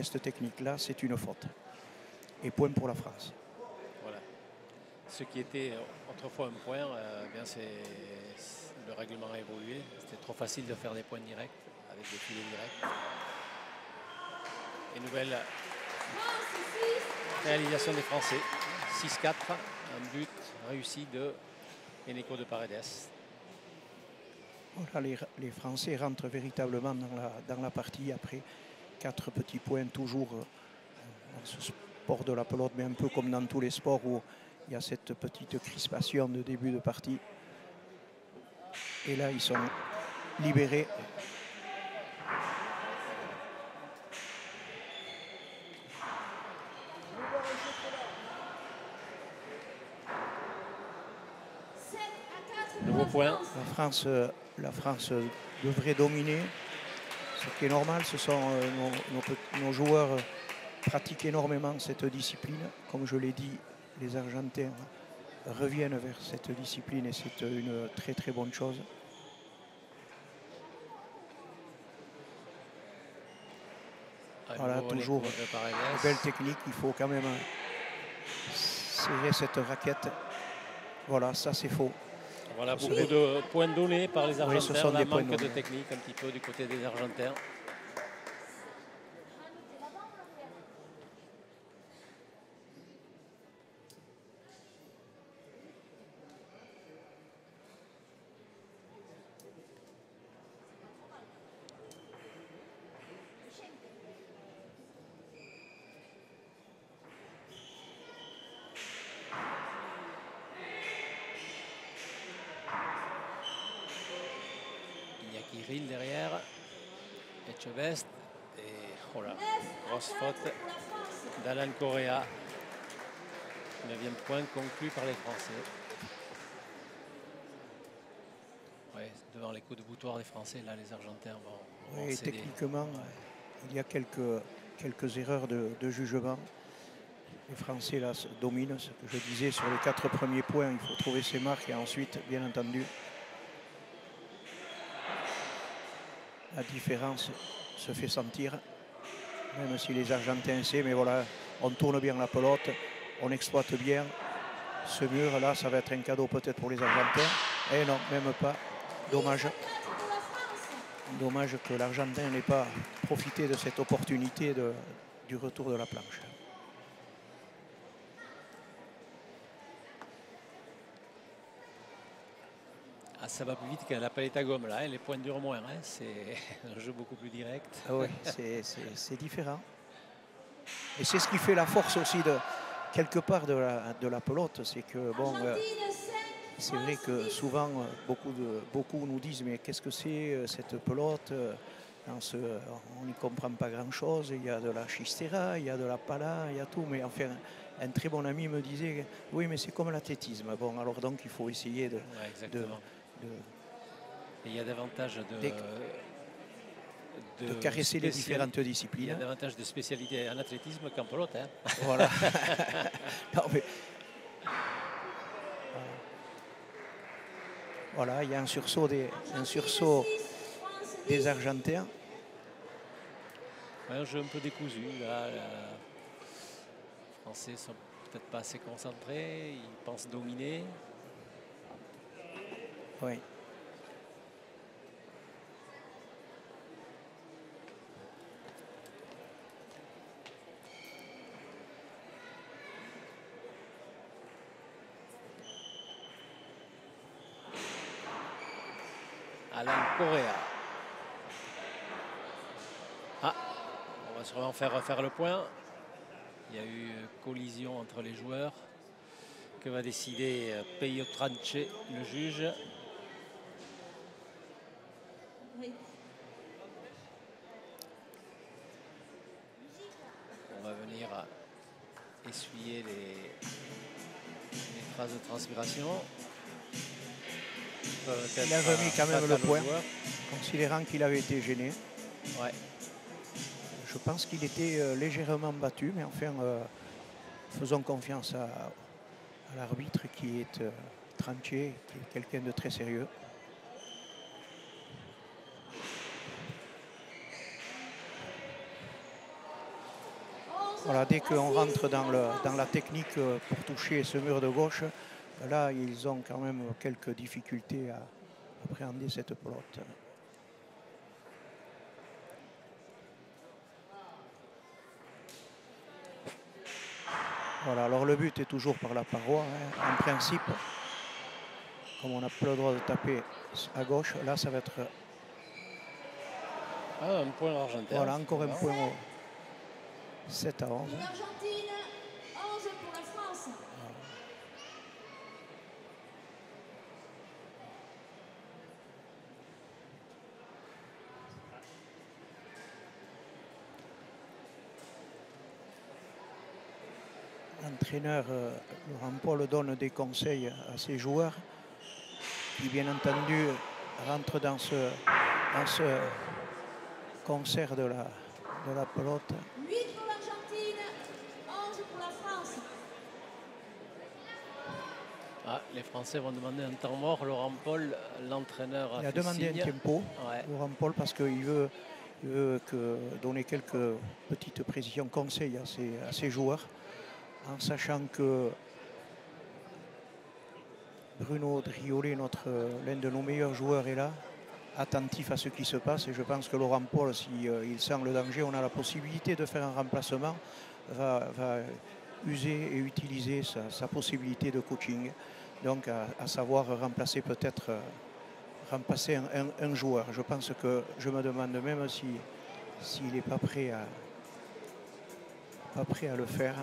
geste technique. Là, c'est une faute. Et point pour la France. Voilà. Ce qui était autrefois un point, le règlement a évolué. C'était trop facile de faire des points directs avec des filets directs. Et nouvelle réalisation des Français. 6-4, un but réussi de Eneko de Paredes. Voilà, les Français rentrent véritablement dans la partie après 4 petits points, toujours dans ce sport de la pelote, mais un peu comme dans tous les sports où il y a cette petite crispation de début de partie. Et là, ils sont libérés. Nouveau point. La France devrait dominer, ce qui est normal. Ce sont nos joueurs pratiquent énormément cette discipline. Comme je l'ai dit, les Argentins reviennent vers cette discipline et c'est une très très bonne chose. Voilà, toujours une belle technique. Il faut quand même serrer cette raquette. Voilà, ça c'est faux. Voilà, beaucoup de points donnés par les Argentins. Oui, ce sont des manque points de technique un petit peu du côté des Argentins. Kirill derrière, Etchebest et oh là, grosse faute d'Alan Correa. 9e point conclu par les Français. Ouais, devant les coups de boutoir des Français, là les Argentins vont oui, céder. Techniquement, il y a quelques erreurs de jugement. Les Français là dominent, ce que je disais sur les 4 premiers points, il faut trouver ses marques et ensuite, bien entendu, la différence se fait sentir, même si les Argentins essaient, mais voilà, on tourne bien la pelote, on exploite bien. Ce mur là, ça va être un cadeau peut-être pour les Argentins. Et non, même pas. Dommage. Dommage que l'Argentin n'ait pas profité de cette opportunité du retour de la planche. Ah, ça va plus vite qu'à la palette à gomme là, les points durent moins, hein. C'est un jeu beaucoup plus direct. Ah oui, c'est différent. Et c'est ce qui fait la force aussi quelque part de la pelote, c'est que bon, c'est vrai que souvent beaucoup nous disent mais qu'est-ce que c'est cette pelote, on n'y comprend pas grand chose, il y a de la schistera, il y a de la pala, il y a tout, mais enfin un très bon ami me disait oui mais c'est comme l'athlétisme. Bon alors donc il faut essayer il y a davantage de caresser les différentes disciplines. Il y a davantage de spécialités en athlétisme qu'en pelote. Hein. Voilà. Non, mais... Voilà, il y a un sursaut des Argentins. Ouais, un jeu un peu décousu. Là, les Français sont peut-être pas assez concentrés, ils pensent dominer. Oui. Alan Correa. Ah, on va sûrement faire refaire le point. Il y a eu collision entre les joueurs. Que va décider Peyo Tranche, le juge. On va venir essuyer les traces de transpiration. Il a remis quand même le point, considérant qu'il avait été gêné. Ouais. Je pense qu'il était légèrement battu, mais enfin, faisons confiance à l'arbitre qui est Tranché, qui est quelqu'un de très sérieux. Voilà, dès qu'on rentre dans la technique pour toucher ce mur de gauche, là, ils ont quand même quelques difficultés à appréhender cette pelote. Voilà, alors le but est toujours par la paroi, hein, en principe. Comme on n'a pas le droit de taper à gauche, là, ça va être... Ah, un point argentin. Voilà, encore un point au 7 à 11. L'Argentine, 11 pour la France. L'entraîneur Laurent Paul donne des conseils à ses joueurs qui, bien entendu, rentrent dans ce concert de la pelote. 8 pour l'Argentine, 11 pour la France. Ah, les Français vont demander un temps mort. Laurent Paul, l'entraîneur, Il a demandé un tempo, Laurent Paul, parce qu'il veut donner quelques petites précisions, conseils à ses joueurs, en sachant que Bruno Driolet, l'un de nos meilleurs joueurs, est là, attentif à ce qui se passe. Et je pense que Laurent Paul, s'il sent le danger, on a la possibilité de faire un remplacement, va user et utiliser sa possibilité de coaching. Donc à savoir remplacer peut-être un joueur. Je pense que je me demande même s'il n'est pas prêt à le faire.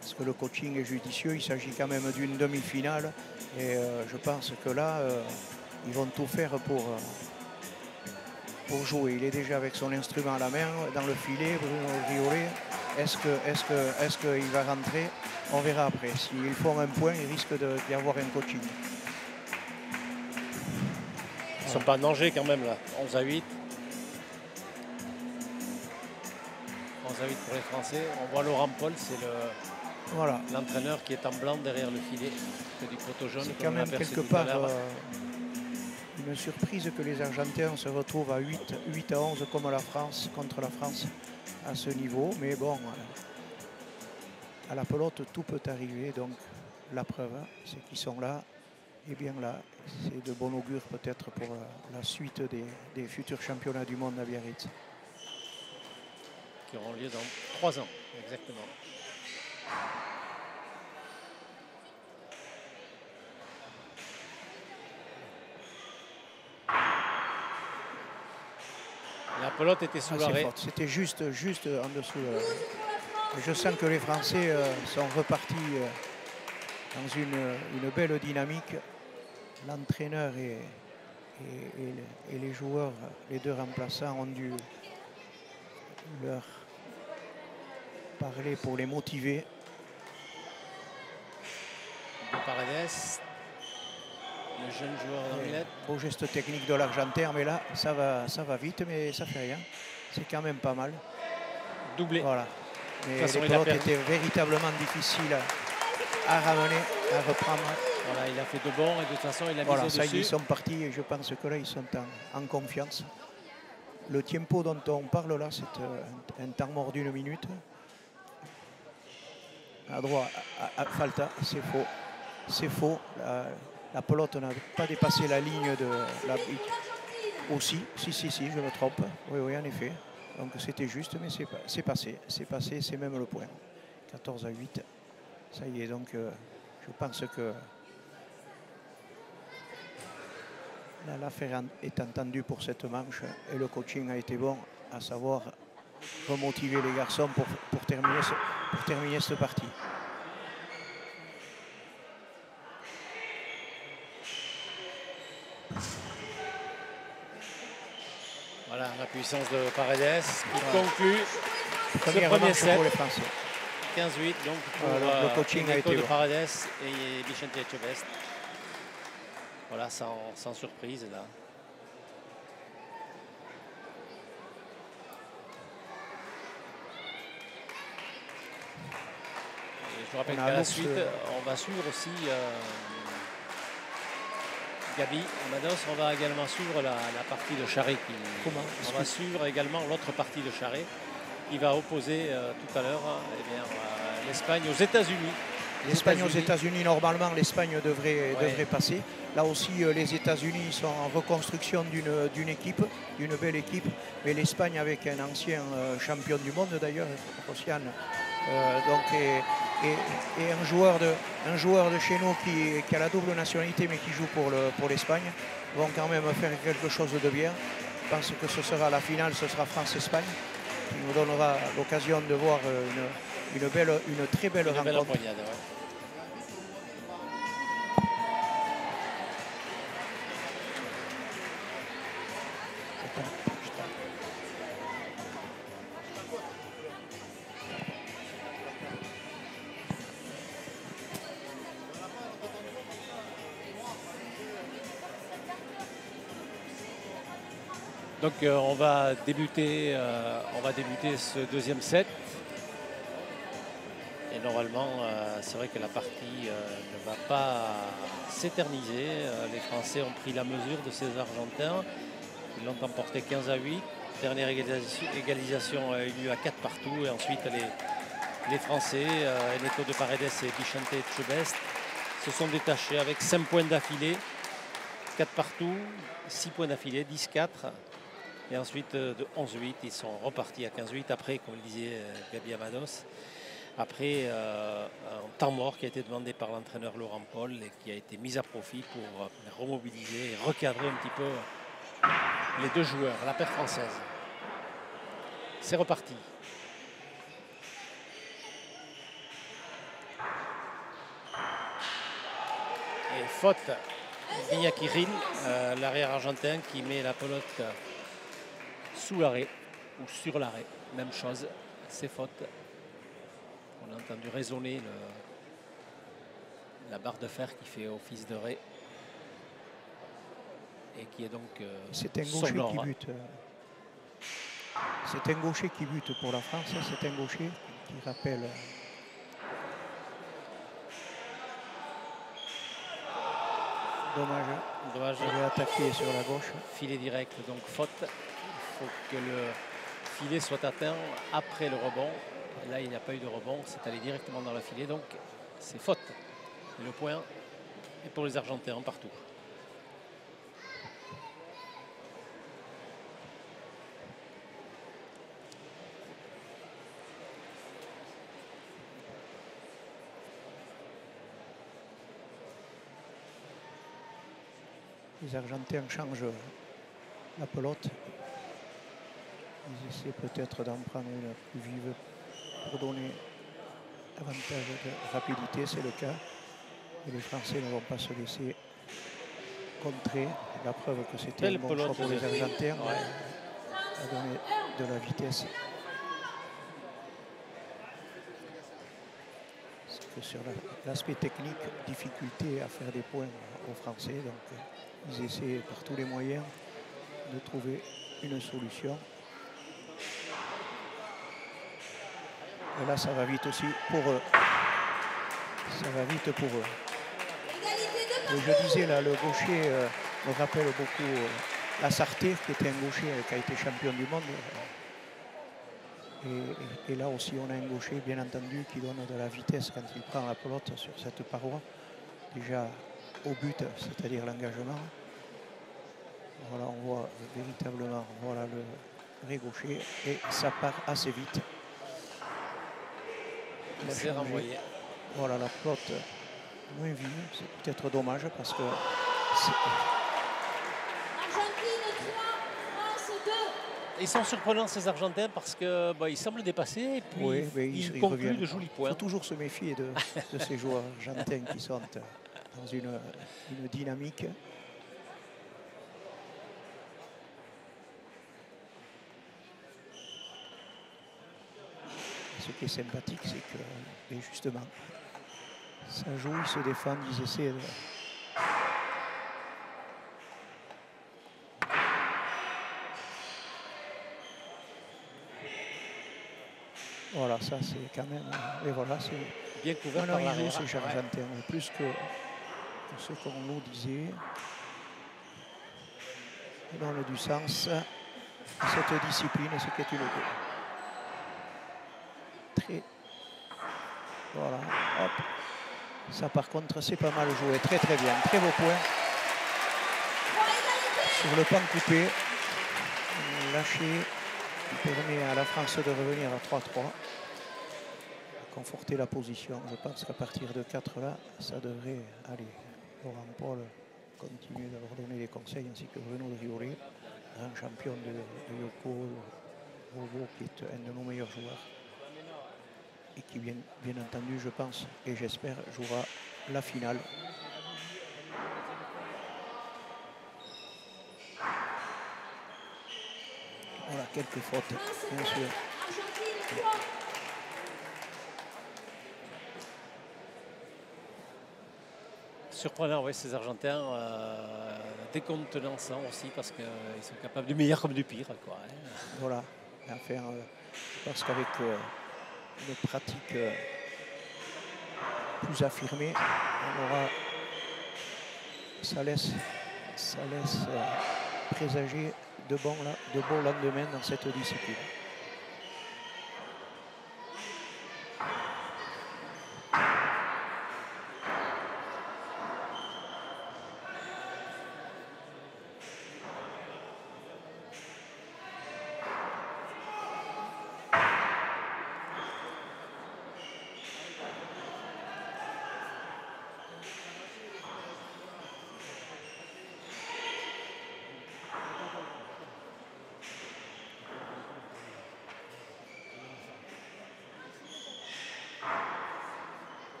Parce que le coaching est judicieux, il s'agit quand même d'une demi-finale. Et je pense que là, ils vont tout faire pour jouer. Il est déjà avec son instrument à la main, dans le filet, Bruno Driolet. Est-ce qu'il va rentrer? On verra après. S'ils font un point, il risque d'y avoir un coaching. Ils ne sont pas en danger quand même là. 11 à 8. 11 à 8 pour les Français. On voit Laurent Paul, c'est l'entraîneur qui est en blanc derrière le filet. Du poteau jaune. C'est quand même quelque part une surprise que les Argentins se retrouvent à 8 à 11 comme la France, contre la France à ce niveau. Mais bon, à la pelote, tout peut arriver. Donc la preuve, c'est qu'ils sont là. Et bien là, c'est de bon augure peut-être pour la suite des futurs championnats du monde à Biarritz. Qui auront lieu dans 3 ans, exactement. La pelote était sous l'arrêt. C'était juste en dessous de l'arrêt. Je sens que les Français sont repartis dans une belle dynamique. L'entraîneur et les joueurs, les deux remplaçants, ont dû leur parler pour les motiver. Paredes, le jeune joueur d'Angleterre. Beau geste technique de l'Argentin, mais là, ça va vite, mais ça fait rien. C'est quand même pas mal. Doublé. Voilà. Mais les pelotes étaient véritablement difficiles à ramener, à reprendre. Voilà, il a fait de bon et de toute façon, il a misé ça dessus. Ils sont partis et je pense que là, ils sont en confiance. Le tempo dont on parle là, c'est un temps mort d'1 minute. À droite, à Falta, c'est faux. C'est faux. La pelote n'a pas dépassé la ligne de la... Aussi, si, je me trompe. Oui, en effet. Donc c'était juste, mais c'est passé. C'est passé, c'est même le point. 14 à 8. Ça y est, donc je pense que l'affaire est entendue pour cette manche et le coaching a été bon, à savoir remotiver les garçons pour terminer cette partie. Voilà la puissance de Paredes qui conclut Premier set pour les Français. 15-8 donc pour le coaching a été de bon. Paredes et Vicente Etchebest. Voilà, sans surprise là. Et je vous rappelle qu'à la suite, on va suivre aussi Gabi Amados. On va également suivre la partie de Charret. On va suivre également l'autre partie de Charret qui va opposer tout à l'heure l'Espagne aux États-Unis. L'Espagne aux États-Unis, normalement, l'Espagne devrait passer. Là aussi, les États-Unis sont en reconstruction d'une équipe, d'une belle équipe. Mais l'Espagne, avec un ancien champion du monde d'ailleurs, Ocean, et un joueur de chez nous qui a la double nationalité mais qui joue pour l'Espagne, vont quand même faire quelque chose de bien. Je pense que ce sera la finale, ce sera France-Espagne, qui nous donnera l'occasion de voir une très belle rencontre. Belle empoignade, ouais. Donc on va débuter ce deuxième set. Et normalement, c'est vrai que la partie ne va pas s'éterniser. Les Français ont pris la mesure de ces Argentins. Ils l'ont emporté 15-8. Dernière égalisation a eu lieu à 4 partout. Et ensuite, les Français, Neto de Paredes et Vicente Etchebest, se sont détachés avec 5 points d'affilée. 4 partout, 6 points d'affilée, 10-4. Et ensuite, de 11-8, ils sont repartis à 15-8. Après, comme le disait Gabi Amados, après un temps mort qui a été demandé par l'entraîneur Laurent Paul et qui a été mis à profit pour remobiliser et recadrer un petit peu les deux joueurs, la paire française. C'est reparti. Et faute d'Iñaki Gil, l'arrière argentin qui met la pelote sous l'arrêt ou sur l'arrêt. Même chose, c'est faute. On a entendu résonner la barre de fer qui fait office de ré et qui est donc c'est un gaucher qui bute. C'est un gaucher qui bute pour la France. C'est un gaucher qui rappelle. Dommage. Il est attaqué sur la gauche. Filet direct, donc faute. Il faut que le filet soit atteint après le rebond. Là, il n'y a pas eu de rebond, c'est allé directement dans le filet, donc c'est faute. Et le point est pour les Argentins partout. Les Argentins changent la pelote. Ils essaient peut-être d'en prendre une plus vive pour donner avantage de rapidité, c'est le cas. Et les Français ne vont pas se laisser contrer. La preuve que c'était un bon choix pour les Argentins à donner de la vitesse. Parce que sur l'aspect technique, difficulté à faire des points aux Français. Donc ils essaient par tous les moyens de trouver une solution. Et là, ça va vite aussi pour eux. Ça va vite pour eux. Et je disais, là, le gaucher me rappelle beaucoup Lasarte, qui était un gaucher qui a été champion du monde. Et là aussi, on a un gaucher, bien entendu, qui donne de la vitesse quand il prend la pelote sur cette paroi. Déjà au but, c'est-à-dire l'engagement. Voilà, on voit véritablement voilà, le vrai gaucher. Et ça part assez vite. C'est renvoyé. Voilà, la pelote moins vive. C'est peut-être dommage parce que... Argentine 3, France 2. Ils sont surprenants ces Argentins parce que ils semblent dépasser et puis ils concluent de jolis points. Il faut toujours se méfier de ces joueurs argentins qui sont dans une dynamique. Ce qui est sympathique, c'est que justement, ça joue, ils se défendent, ils essaient de... Voilà, ça c'est quand même... Et voilà, c'est... Bien couvert par l'arrière. C'est argentin, plus que ce qu'on nous disait. Ça donne du sens à cette discipline, ce qui est une... très... Voilà, hop. Ça par contre c'est pas mal joué, très très bien, très beau point. Sur le pan coupé, lâché, qui permet à la France de revenir à 3-3. Conforter la position. Je pense qu'à partir de 4 là, ça devrait aller. Laurent Paul continue d'avoir donné des conseils, ainsi que Bruno de Riolet, grand champion de Yoko Robo, qui est un de nos meilleurs joueurs. Et qui, bien entendu, je pense, et j'espère, jouera la finale. Voilà, quelques fautes, bien sûr. Surprenant, oui, ces Argentins, décontenaçants aussi, parce qu'ils sont capables du meilleur comme du pire, quoi, hein. Voilà, enfin, je pense qu'avec une pratique plus affirmée, on aura, ça laisse présager de bons lendemains dans cette discipline.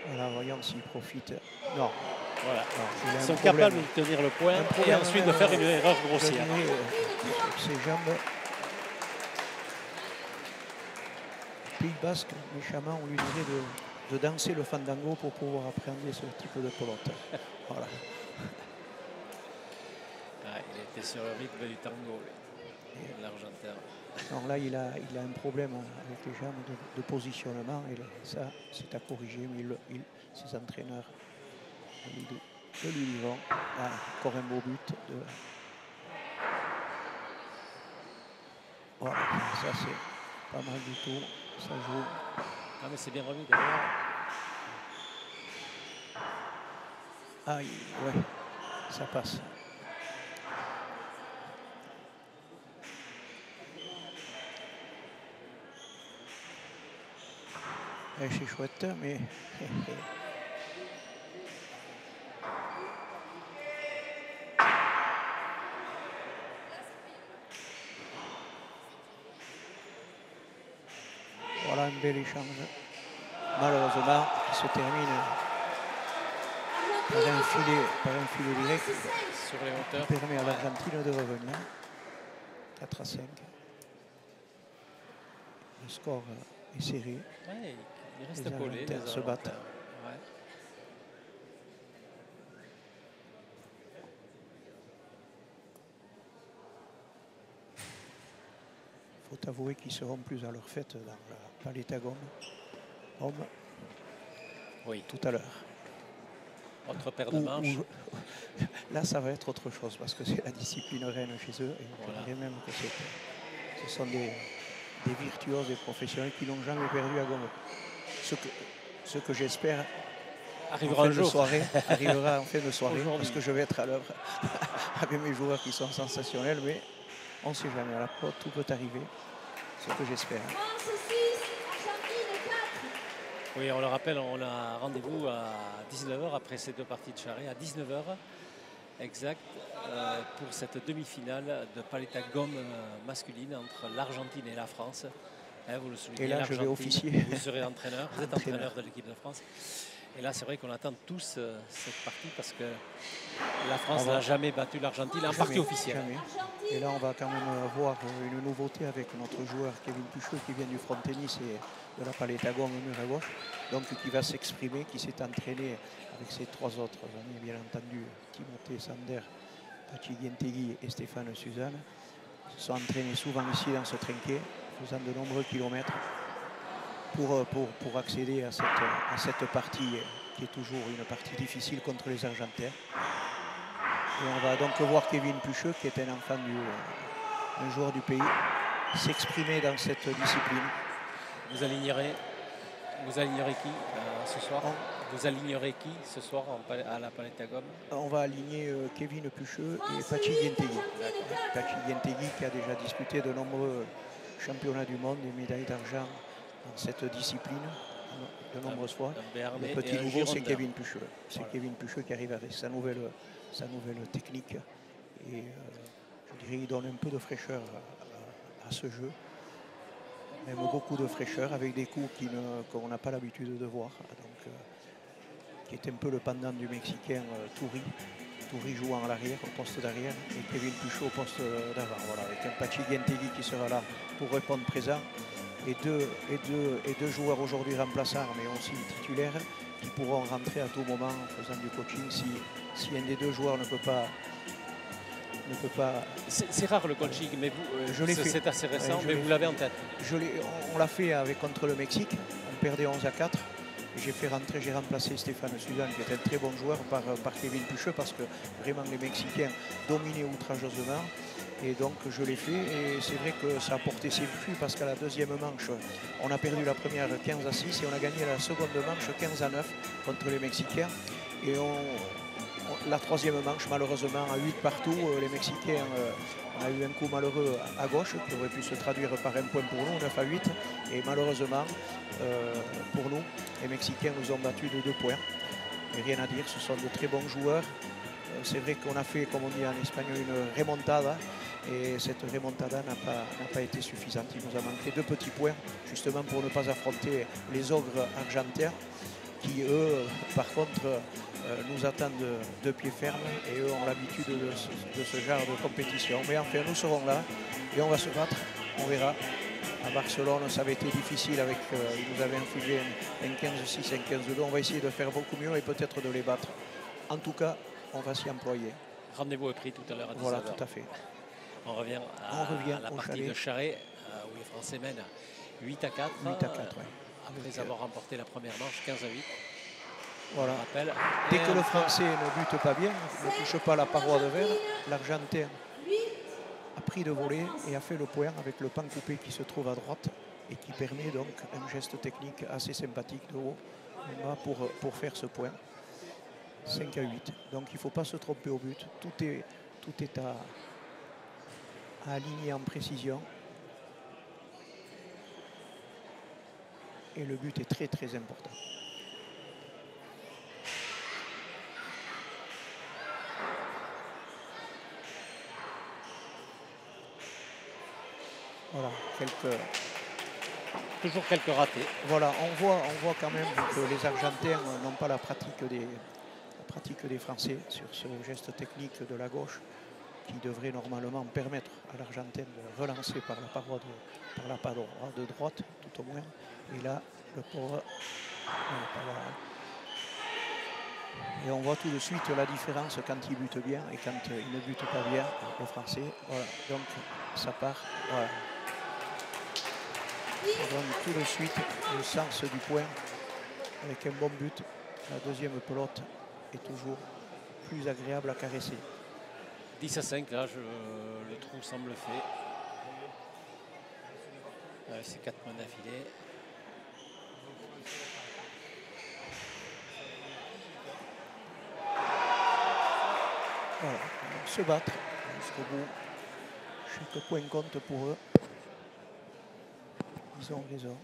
Voilà, voyons s'il profite. Non. Voilà. Non, ils sont capables de tenir le point et ensuite de faire une erreur grossière. Ses jambes. Pays Basque, méchamment, on lui dirait de danser le fandango pour pouvoir appréhender ce type de pelote. Voilà. Ah, il était sur le rythme du tango, l'Argentin. Donc là, il a un problème avec les jambes de positionnement et ça, c'est à corriger, mais ses entraîneurs le lui diront. Ah, encore un beau but. Voilà, ça c'est pas mal du tout, ça joue. Ah mais c'est bien remis d'ailleurs. Ah, ouais, ça passe. C'est chouette, mais... Voilà un bel échange, malheureusement, qui se termine par un filet direct sur les hauteurs. Qui permet à l'Argentine de revenir. 4-5. Le score est serré. Ouais, il reste les collé, Argentins se battent. Ouais. Il faut avouer qu'ils seront plus à leur fête dans la Paletta Gomme. Oui. Tout à l'heure. Autre paire de manches. Là, ça va être autre chose parce que c'est la discipline reine chez eux. Et on dirait même que ce sont des virtuoses et professionnels qui n'ont jamais perdu à Gomme. Ce que j'espère arrivera en fin de soirée parce que je vais être à l'œuvre avec mes joueurs qui sont sensationnels, mais on ne sait jamais. À la porte, tout peut arriver. C'est ce que j'espère. Oui, on le rappelle, on a rendez-vous à 19h après ces deux parties de charré, à 19h exact, pour cette demi-finale de Paletta Gomme masculine entre l'Argentine et la France. Vous le soulignez, et là, je vais officier. Vous serez entraîneur, vous êtes entraîneur de l'équipe de France. Et là, c'est vrai qu'on attend tous cette partie parce que la France n'a jamais battu l'Argentine en partie officielle. Jamais. Et là, on va quand même avoir une nouveauté avec notre joueur Kevin Pucheux qui vient du front tennis et de la Paletta Gomme mur à gauche. Donc, qui va s'exprimer, qui s'est entraîné avec ses trois autres amis, bien entendu, Timothée Sander, Pachi Guintegui et Stéphane Suzanne. Ils se sont entraînés souvent ici dans ce trinquet, faisant de nombreux kilomètres pour accéder à cette partie qui est toujours une partie difficile contre les Argentins. Et on va donc voir Kevin Pucheux, qui est un enfant un joueur du pays, s'exprimer dans cette discipline. Vous alignerez qui ce soir? Vous alignerez qui ce soir à la palette à gomme? On va aligner Kevin Pucheux et Pachi Yentegui. Pachi Yentegui qui a déjà disputé de nombreux championnats du monde et médailles d'argent dans cette discipline de nombreuses fois. Le petit nouveau, c'est Kevin Pucheux. C'est voilà. Kevin Pucheux qui arrive avec sa nouvelle technique. Et je dirais qu'il donne un peu de fraîcheur à ce jeu. Même beaucoup de fraîcheur avec des coups qu'on n'a pas l'habitude de voir. Donc, qui est un peu le pendant du Mexicain Touri. Touri jouant à l'arrière, au poste d'arrière, et Kevin Pucheux au poste d'avant. Voilà, avec un Pachi Yentegui qui sera là pour répondre présent. Et deux joueurs aujourd'hui remplaçants, mais aussi titulaires, qui pourront rentrer à tout moment en faisant du coaching si un des deux joueurs ne peut pas. C'est rare le coaching, mais vous, c'est assez récent, mais vous l'avez en tête. On l'a fait contre le Mexique, on perdait 11-4. J'ai remplacé Stéphane Suzanne, qui était un très bon joueur, par Kevin Pucheux, parce que vraiment les Mexicains dominaient outrageusement. Et donc je l'ai fait, et c'est vrai que ça a porté ses fruits, parce qu'à la deuxième manche, on a perdu la première 15-6 et on a gagné la seconde manche 15-9 contre les Mexicains. Et la troisième manche, malheureusement, à 8 partout, les Mexicains ont eu un coup malheureux à gauche qui aurait pu se traduire par un point pour nous, 9-8. Et malheureusement, pour nous, les Mexicains nous ont battus de 2 points. Et rien à dire, ce sont de très bons joueurs. C'est vrai qu'on a fait, comme on dit en espagnol, une remontada. Et cette remontada n'a pas été suffisante. Il nous a manqué 2 petits points, justement pour ne pas affronter les ogres argentins, qui eux, par contre, nous attendent de pied ferme, et eux ont l'habitude de ce genre de compétition. Mais enfin, nous serons là et on va se battre, on verra. À Barcelone, ça avait été difficile, ils nous avaient infligé un 15-6, un 15-2. On va essayer de faire beaucoup mieux et peut-être de les battre. En tout cas, on va s'y employer. Rendez-vous est pris tout à l'heure à 19h. Voilà, tout à fait. On revient à la partie de Charret, où les Français mènent 8-4. 8-4, ouais. Après avoir remporté la première manche 15-8. Voilà. Dès que le Français ne bute pas bien, ne touche pas la paroi de verre, l'Argentin a pris de voler et a fait le point avec le pan coupé qui se trouve à droite et qui permet donc un geste technique assez sympathique de haut pour faire ce point. 5-8. Donc il ne faut pas se tromper au but. Tout est à aligner en précision. Et le but est très très important. Voilà, toujours quelques ratés. Voilà, on voit quand même que les Argentins n'ont pas la pratique des Français sur ce geste technique de la gauche, qui devrait normalement permettre à l'Argentin de relancer par la paroi de droite, tout au moins. Et là, le pauvre. Voilà. Et on voit tout de suite la différence quand il bute bien et quand il ne bute pas bien, le Français. Voilà, donc ça part. Voilà. On donne tout de suite le sens du point avec un bon but. La deuxième pelote est toujours plus agréable à caresser. 10-5, là, le trou semble fait. C'est 4 points d'affilée. Voilà, se battre jusqu'au bout. Chaque point compte pour eux. Ils ont raison.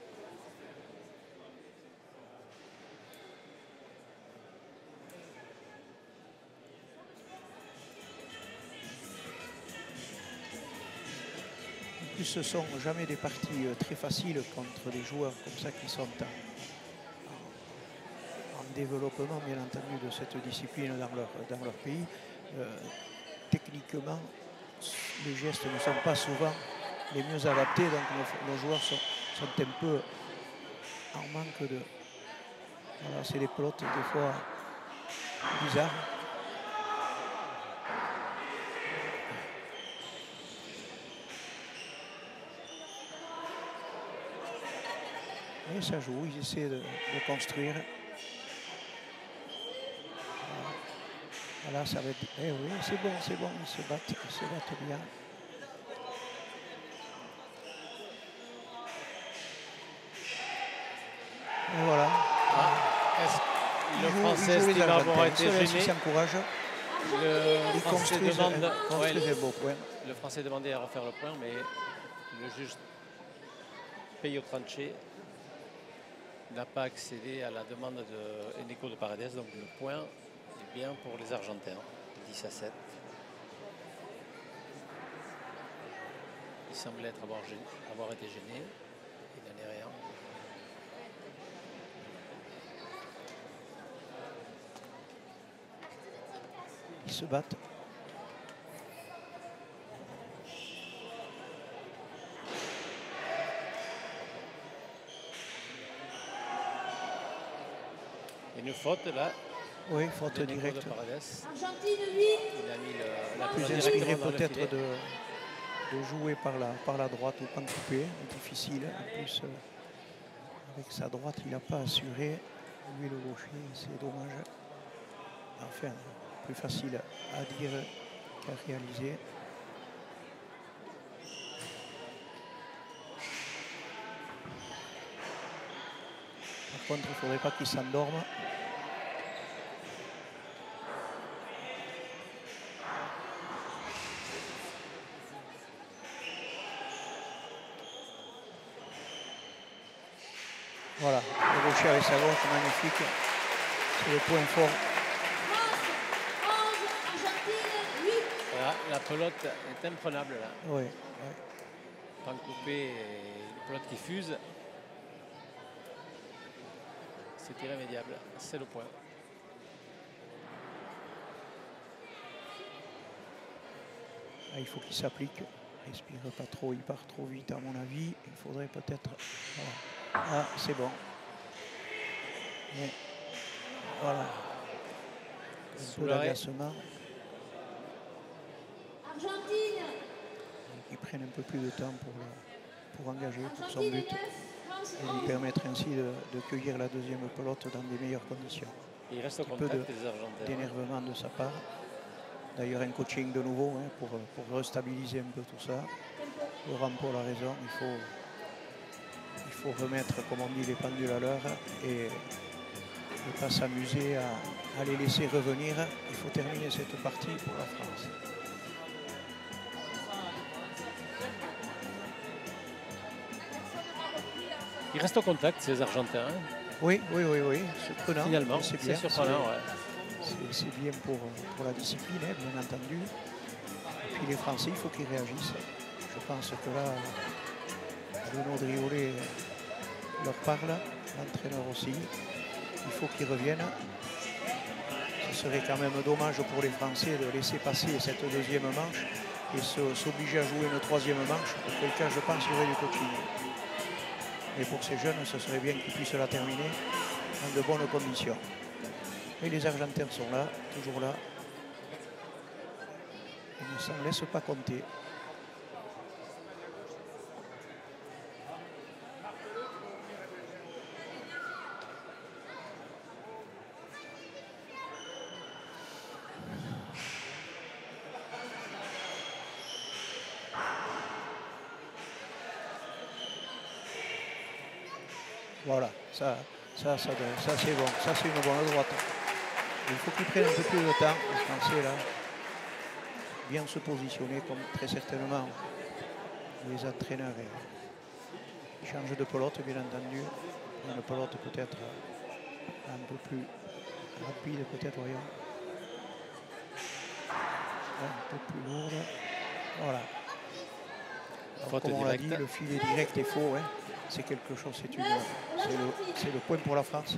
En plus, ce ne sont jamais des parties très faciles contre des joueurs comme ça qui sont en développement, bien entendu, de cette discipline dans leur pays. Techniquement, les gestes ne sont pas souvent les mieux adaptés, donc nos joueurs sont un peu en manque de... Voilà, c'est des pelotes des fois bizarres. Et ça joue, ils essaient de construire. Voilà, ça va être... Eh oui, c'est bon, ils se battent bien. Et voilà. Est-ce que Il le joue Français les estime avoir Argentins. été Il gêné? s'encourage. Le Ils Français construisent demande, un beau point. le Français demandait à refaire le point, mais le juge Peyo Tranché n'a pas accédé à la demande de Enrico de Paredes, donc le point est bien pour les Argentins, 10-7. Il semblait avoir été gêné, il n'en est rien. Ils se battent. Une faute là. Oui, faute d'Enrico directe. de Paredes. Argentine 8. Il a mis la Plus balle inspiré directement dans le peut-être filet. de jouer par la droite ou pas coupé. Difficile. En plus, avec sa droite, il n'a pas assuré. Lui, le gaucher, c'est dommage. Enfin, plus facile à dire qu'à réaliser. Par contre, il ne faudrait pas qu'il s'endorme. Voilà, le gaucher avec sa gauche, magnifique. C'est le point fort. France 11. Argentine 8. Voilà, la pelote est imprenable là. Oui, Pas coupé et une pelote qui fuse. C'est irrémédiable, c'est le point. il faut qu'il s'applique. Respire pas trop, il part trop vite à mon avis. Il faudrait peut-être... Voilà. Ah, c'est bon. Mais, voilà. Un peu d'agacement. Argentine. Ils prennent un peu plus de temps pour engager, pour son Argentine but. 9. France Et lui 11. permettre ainsi de cueillir la deuxième pelote dans des meilleures conditions. Il reste au Un peu contact des Argentins. d'énervement de sa part. D'ailleurs, un coaching de nouveau pour restabiliser un peu tout ça. Laurent Paul a raison, il faut remettre, comme on dit, les pendules à l'heure et ne pas s'amuser à les laisser revenir. Il faut terminer cette partie pour la France. Il reste au contact, ces Argentins. Oui, surprenant. Finalement, c'est c'est bien. surprenant. Ouais. C'est bien pour la discipline, bien entendu. Et puis les Français, il faut qu'ils réagissent. Je pense que là, Bruno Driolet leur parle, l'entraîneur aussi. Il faut qu'ils reviennent. Ce serait quand même dommage pour les Français de laisser passer cette deuxième manche et s'obliger à jouer une troisième manche. Auquel cas, je pense qu'il y aurait du coaching. Mais pour ces jeunes, ce serait bien qu'ils puissent la terminer dans de bonnes conditions. Et les Argentins sont là, toujours là. Ils ne s'en laissent pas compter. Voilà, ça c'est bon, ça c'est une bonne droite. Il faut qu'ils prennent un peu plus de temps, les Français là. Bien se positionner, comme très certainement les entraîneurs changent de pelote, bien entendu. Une pelote peut-être un peu plus rapide, peut-être, voyons. Un peu plus lourde. Voilà. Alors, comme on l'a dit, le filet direct est faux. Hein. C'est quelque chose, c'est le point pour la France.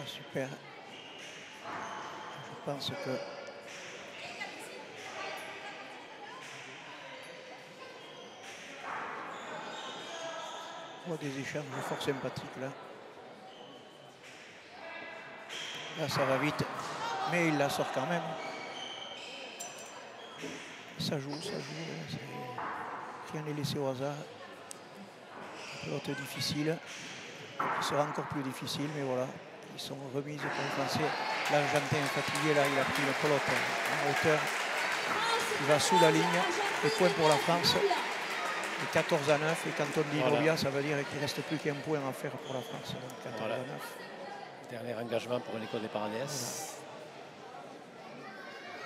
Super. Je pense que on voit des échanges fort sympathiques là. Là, ça va vite, mais il la sort quand même. Ça joue, rien n'est laissé au hasard. Pelote difficile, qui sera encore plus difficile, mais voilà, ils sont remises pour les Français. L'Argentin est fatigué, là, il a pris une pelote en hauteur. Il va sous la ligne, et point pour la France. Et 14 à 9, et quand on dit Novia, ça veut dire qu'il ne reste plus qu'un point à faire pour la France. Donc 14 à 9. Dernier engagement pour Eneko de Paredes. Voilà.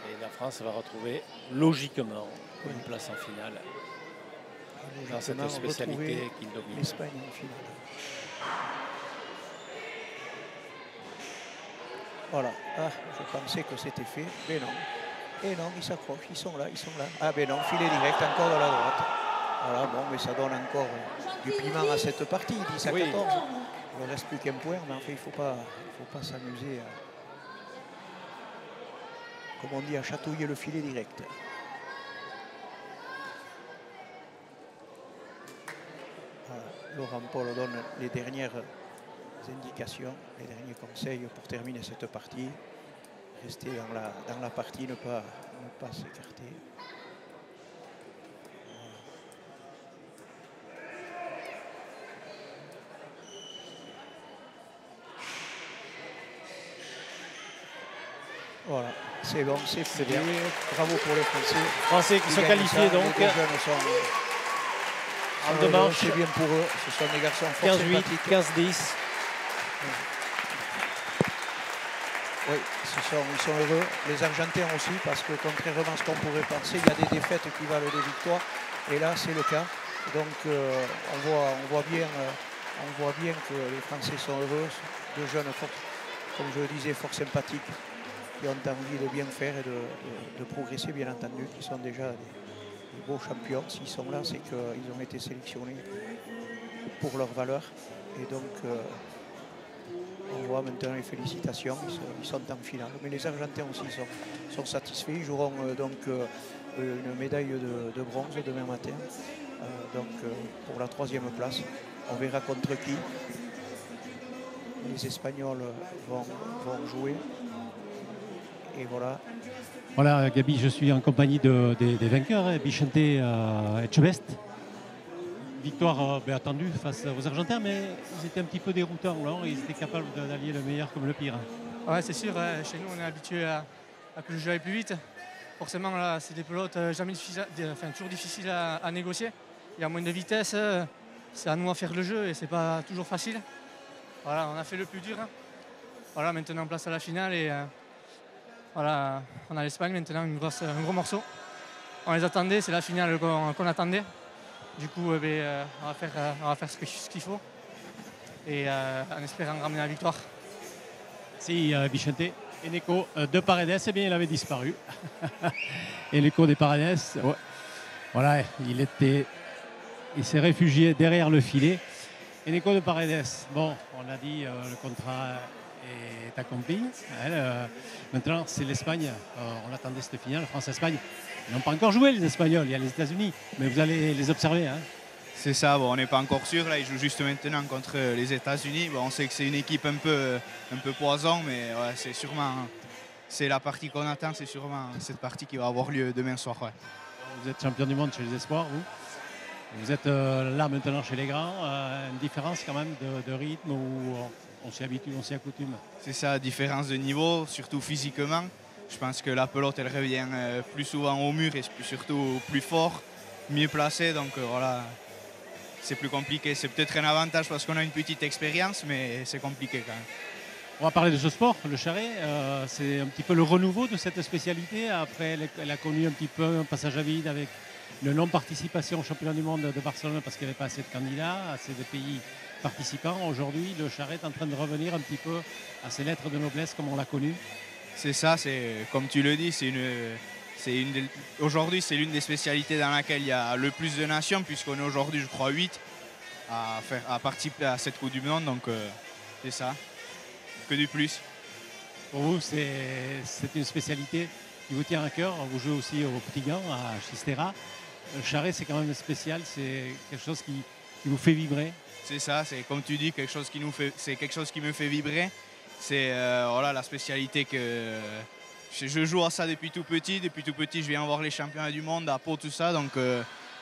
Et la France va retrouver logiquement une place en finale. Dans cette spécialité qu'il domine. L'Espagne en finale. Voilà. Ah, je pensais que c'était fait, mais non. Et non, ils s'accrochent, ils sont là. Ah ben non, filet direct encore de la droite. Voilà, bon, mais ça donne encore du piment à cette partie, 10 à 14. Il ne reste plus qu'un point, mais en fait, il ne faut pas s'amuser à, comme on dit, à chatouiller le filet direct. Voilà, Laurent Paul donne les dernières indications, les derniers conseils pour terminer cette partie. Rester dans la partie, ne pas s'écarter. Voilà, c'est bon, c'est bien. Bravo pour les Français. Français qui sont qualifiés donc. Les jeunes sont en deux manches. C'est bien pour eux. Ce sont des garçons fort 15-8, 15-10. Oui, ils sont heureux. Les Argentins aussi, parce que contrairement à ce qu'on pourrait penser, il y a des défaites qui valent des victoires. Et là, c'est le cas. Donc, on voit bien que les Français sont heureux. De jeunes forts, comme je le disais, fort sympathiques, qui ont envie de bien faire et de progresser, bien entendu, qui sont déjà des beaux champions. S'ils sont là, c'est qu'ils ont été sélectionnés pour leur valeur. Et donc, on voit maintenant les félicitations, ils sont en finale. Mais les Argentins aussi sont satisfaits. Ils joueront une médaille de bronze demain matin, pour la 3e place. On verra contre qui. Les Espagnols vont jouer. Et voilà. Voilà, Gabi, je suis en compagnie des vainqueurs, hein, Vicente Etchebest. Victoire attendue face aux Argentins, mais ils étaient un petit peu déroutants. Là. Ils étaient capables d'allier le meilleur comme le pire. Ouais, c'est sûr. Chez nous, on est habitué à que le jeu aille plus vite. Forcément, là, c'est des pelotes toujours difficiles à négocier. Il y a moins de vitesse. C'est à nous à faire le jeu et c'est pas toujours facile. Voilà, on a fait le plus dur. Voilà, maintenant place à la finale et voilà, on a l'Espagne maintenant, un gros morceau. On les attendait, c'est la finale qu'on attendait. Du coup, on va faire ce qu'il faut et en espérant ramener la victoire. Si Vicente, Eneko de Paredes, eh bien, il avait disparu. Eneko de Paredes, ouais. Voilà, il s'est réfugié derrière le filet. Eneko de Paredes, bon, on a dit le contrat est accompli. Maintenant, c'est l'Espagne. On attendait cette finale, France-Espagne. Ils n'ont pas encore joué, les Espagnols. Il y a les États-Unis, mais vous allez les observer. Hein. C'est ça, bon, on n'est pas encore sûr. Là, ils jouent juste maintenant contre les États-Unis. Bon, on sait que c'est une équipe un peu poison, mais ouais, c'est la partie qu'on attend. C'est sûrement cette partie qui va avoir lieu demain soir. Ouais. Vous êtes champion du monde chez les espoirs, vous. Vous êtes là maintenant chez les grands. Une différence quand même de rythme où on s'y habitue, on s'y accoutume. C'est ça, différence de niveau, surtout physiquement. Je pense que la pelote, elle revient plus souvent au mur et surtout plus fort, mieux placé. Donc voilà, c'est plus compliqué. C'est peut-être un avantage parce qu'on a une petite expérience, mais c'est compliqué quand même. On va parler de ce sport, le charret. C'est un petit peu le renouveau de cette spécialité. Après, elle a connu un petit peu un passage à vide avec le non-participation au championnat du monde de Barcelone parce qu'il n'y avait pas assez de candidats, assez de pays participants. Aujourd'hui, le charret est en train de revenir un petit peu à ses lettres de noblesse comme on l'a connu. C'est ça, comme tu le dis, aujourd'hui c'est l'une des spécialités dans laquelle il y a le plus de nations, puisqu'on est aujourd'hui, je crois, 8 à participer à cette Coupe du Monde. Donc c'est ça, que du plus. Pour vous, c'est une spécialité qui vous tient à cœur. Vous jouez aussi au Petit Gant, à Chistera. Le charret, c'est quand même spécial, c'est quelque chose qui vous fait vibrer. C'est ça, c'est comme tu dis, c'est quelque chose qui me fait vibrer. C'est voilà, la spécialité que je joue à ça depuis tout petit. Depuis tout petit, je viens voir les championnats du monde à Pau, tout ça. Donc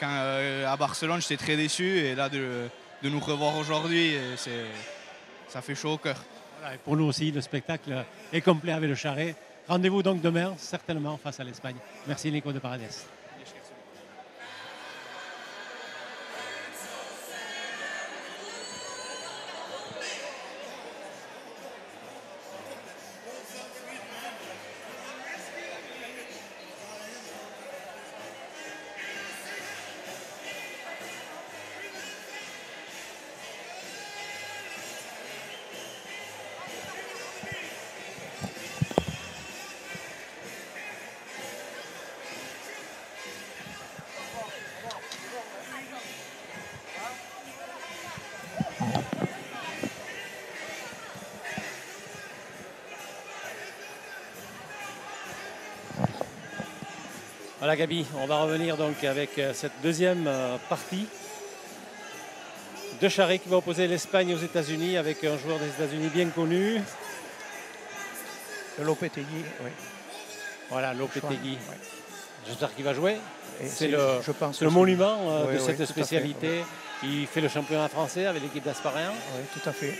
à Barcelone, j'étais très déçu. Et là, de nous revoir aujourd'hui, ça fait chaud au cœur. Voilà, et pour nous aussi, le spectacle est complet avec le Charret. Rendez-vous donc demain, certainement, face à l'Espagne. Merci Nico de Paredes. Voilà Gabi, on va revenir donc avec cette deuxième partie de Charret qui va opposer l'Espagne aux États-Unis avec un joueur des États-Unis bien connu. Lopetegui, oui. Voilà, Lopetegui. Ouais. J'espère qu'il va jouer. C'est le aussi. monument Oui, de oui, cette tout à spécialité. fait, oui. Il fait le championnat français avec l'équipe d'Asparin, Oui, tout à fait.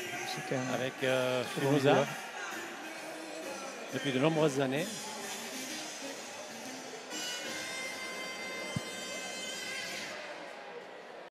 avec très bon Spinoza joueur. depuis de nombreuses années.